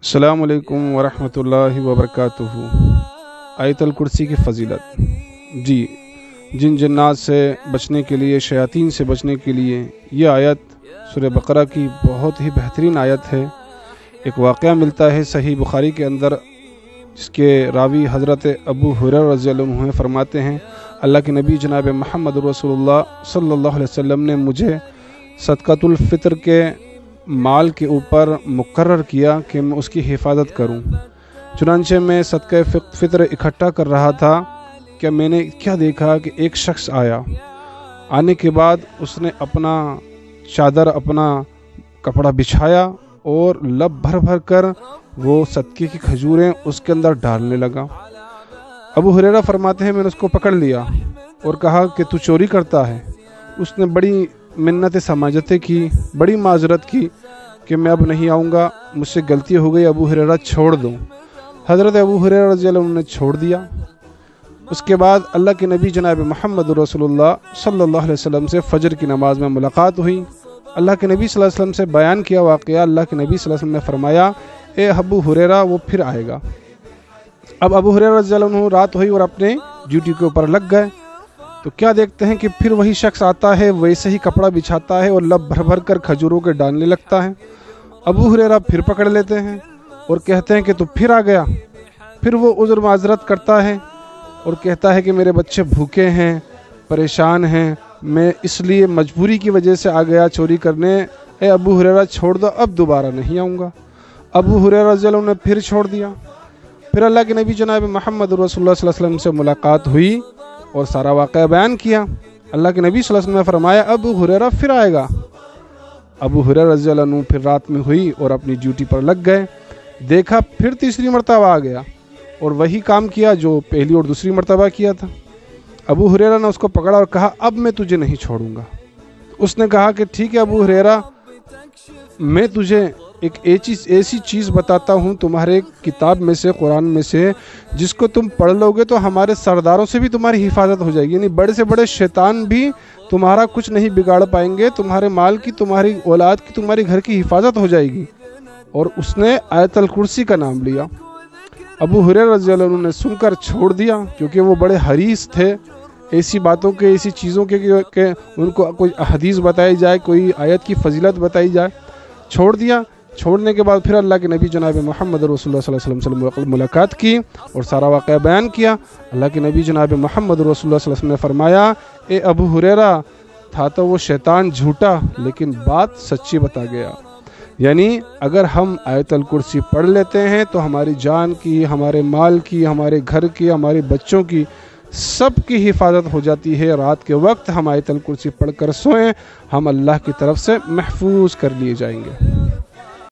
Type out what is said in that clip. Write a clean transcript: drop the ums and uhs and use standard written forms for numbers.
अस्सलामु अलैकुम वरहमतुल्लाहि वबरकातुहू। आयतल कुर्सी की फ़जीलत। जी, जिन जन्नात से बचने के लिए, शयातीन से बचने के लिए ये आयत सूरह बकरा की बहुत ही बेहतरीन आयत है। एक वाक़या मिलता है सही बुखारी के अंदर, जिसके रावी हज़रत अबू हुरैरा रज़ियल्लाहु अन्हु फरमाते हैं, अल्लाह के नबी जनाब मोहम्मद रसूलुल्लाह सल्लल्लाहु अलैहि वसल्लम ने मुझे सदक़तुल फ़ितर के माल के ऊपर मुकर्रर किया कि मैं उसकी हिफाजत करूं। चुनांचे मैं सदक़े फ़ितर इकट्ठा कर रहा था कि मैंने क्या देखा कि एक शख्स आया। आने के बाद उसने अपना चादर, अपना कपड़ा बिछाया और लब भर भर कर वो सदक़े की खजूरें उसके अंदर डालने लगा। अबू हुरैरा फरमाते हैं, मैंने उसको पकड़ लिया और कहा कि तू चोरी करता है। उसने बड़ी मिन्नत समाजतें की, बड़ी माजरत की कि मैं अब नहीं आऊँगा, मुझसे गलती हो गई, अबू हुरैरा छोड़ दो। हज़रत अबू हुरैरा रज़ियल्लाहु अन्हु ने छोड़ दिया। उसके बाद अल्लाह के नबी जनाब मोहम्मद रसूलुल्लाह सल्लल्लाहु अलैहि वसल्लम से फ़जर की नमाज में मुलाकात हुई। अल्लाह के नबी सल्लल्लाहु अलैहि वसल्लम से बयान किया वाक़या। अल्लाह के नबी सल्लल्लाहु अलैहि वसल्लम ने फरमाया, ए अबू हुरैरा वो फिर आएगा। अब अबू हुरैरा रज़ियल्लाहु अन्हु रात हुई और अपने ड्यूटी के ऊपर लग गए। तो क्या देखते हैं कि फिर वही शख्स आता है, वैसे ही कपड़ा बिछाता है और लब भर भर कर खजूरों के डालने लगता है। अबू हुरैरा फिर पकड़ लेते हैं और कहते हैं कि तू फिर आ गया। फिर वो उज़्र माज़रत करता है और कहता है कि मेरे बच्चे भूखे हैं, परेशान हैं, मैं इसलिए मजबूरी की वजह से आ गया चोरी करने। ए अबू हुरैरा छोड़ दो, अब दोबारा नहीं आऊँगा। अबू हुरैरा रज़ियल्लाहु अन्हु ने फिर छोड़ दिया। फिर अल्लाह के नबी जनाब मोहम्मद रसूलुल्लाह सल्लल्लाहु अलैहि वसल्लम से मुलाकात हुई और सारा वाक़या बयान किया। अल्लाह के नबी सल्लल्लाहु अलैहि वसल्लम ने फरमाया, अबू हुरैरा फिर आएगा। अबू हुरैरा रज़ियल्लाहु अन्हु फिर रात में हुई और अपनी ड्यूटी पर लग गए। देखा फिर तीसरी मरतबा आ गया और वही काम किया जो पहली और दूसरी मरतबा किया था। अबू हुरैरा ने उसको पकड़ा और कहा, अब मैं तुझे नहीं छोड़ूंगा। उसने कहा कि ठीक है अबू हुरैरा, मैं तुझे एक ऐसी चीज़ बताता हूँ तुम्हारे किताब में से, कुरान में से, जिसको तुम पढ़ लोगे तो हमारे सरदारों से भी तुम्हारी हिफाजत हो जाएगी। यानी बड़े से बड़े शैतान भी तुम्हारा कुछ नहीं बिगाड़ पाएंगे, तुम्हारे माल की, तुम्हारी औलाद की, तुम्हारी घर की हिफाजत हो जाएगी। और उसने आयतल कुर्सी का नाम लिया। अबू हुरैरा रज़ियल्लाहु अन्हु ने सुनकर छोड़ दिया, क्योंकि वो बड़े हरीस थे ऐसी बातों के, ऐसी चीज़ों के उनको कोई हदीस बताई जाए, कोई आयत की फजीलत बताई जाए। छोड़ दिया। छोड़ने के बाद फिर अल्लाह के नबी जनाब मोहम्मद रसूलुल्लाह सल्लल्लाहु अलैहि वसल्लम से मुलाकात की और सारा वाक़या बयान किया। अल्लाह के नबी जनाब मोहम्मद रसूलुल्लाह सल्लल्लाहु अलैहि वसल्लम ने फरमाया, ए अबू हुरैरा, था तो वो शैतान झूठा, लेकिन बात सच्ची बता गया। यानी अगर हम आयतल कुर्सी पढ़ लेते हैं तो हमारी जान की, हमारे माल की, हमारे घर की, हमारे बच्चों की, सब की हिफाजत हो जाती है। रात के वक्त हम आयतल कुर्सी पढ़ कर सोएं, हम अल्लाह की तरफ से महफूज कर लिए जाएंगे।